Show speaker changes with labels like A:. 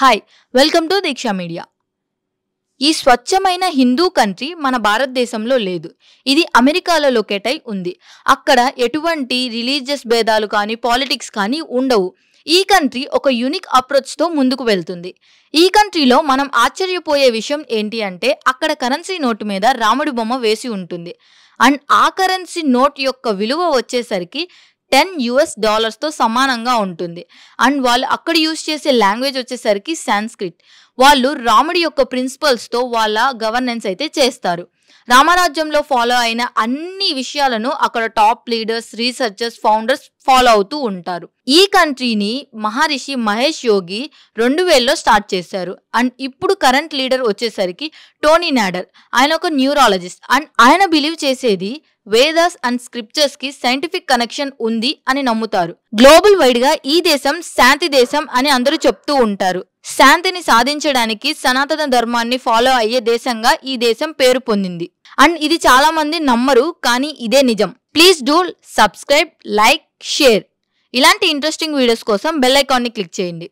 A: Hi welcome to Deeksha media. ఈ స్వచ్ఛమైన Hindu country మన భారతదేశంలో లేదు. ఇది అమెరికాలో లొకేట్ అయి ఉంది. అక్కడ ఎటువంటి రిలీజియస్ భేదాలు కానీ పాలిటిక్స్ కానీ ఉండవు. ఈ కంట్రీ ఒక యూనిక్ అప్రోచ్తో ముందుకు వెళ్తుంది. ఈ కంట్రీలో మనం ఆశ్చర్యపోయే విషయం ఏంటి అంటే అక్కడ కరెన్సీ నోటు మీద రాముడి బొమ్మ వేసి ఉంటుంది. అండ్ ఆ కరెన్సీ నోట్ యొక్క విలువ వచ్చేసరికి $10 తో సమానంగా ఉంటుంది. అండ్ వాళ్ళు అక్కడ యూజ్ చేసే లాంగ్వేజ్ వచ్చేసరికి సాంస్క్రిట్. వాళ్ళు రాముడి యొక్క ప్రిన్సిపల్స్తో వాళ్ళ గవర్నెన్స్ అయితే చేస్తారు. రామరాజ్యంలో ఫాలో అయిన అన్ని విషయాలను అక్కడ top leaders, researchers, founders follow అవుతూ ఉంటారు. ఈ కంట్రీని మహర్షి మహేష్ యోగి 2000లో స్టార్ట్ చేశారు. అండ్ ఇప్పుడు కరెంట్ లీడర్ వచ్చేసరికి టోనీ నాడర్. ఆయన ఒక న్యూరాలజిస్ట్. అండ్ ఆయన బిలీవ్ చేసేది వేదాస్ అండ్ స్క్రిప్చర్స్ కి సైంటిఫిక్ కనెక్షన్ ఉంది అని నమ్ముతారు. గ్లోబల్ వైడ్ గా ఈ దేశం శాంతి దేశం అని అందరూ చెప్తూ ఉంటారు. శాంతిని సాధించడానికి సనాతన ధర్మాన్ని ఫాలో అయ్యే దేశంగా ఈ దేశం పేరు పొందింది. అండ్ ఇది చాలా మంది నమ్మరు, కానీ ఇదే నిజం. Please do subscribe, like, share. ఇలాంటి ఇంట్రెస్టింగ్ వీడియోస్ కోసం బెల్ ఐకాన్ని క్లిక్ చేయండి.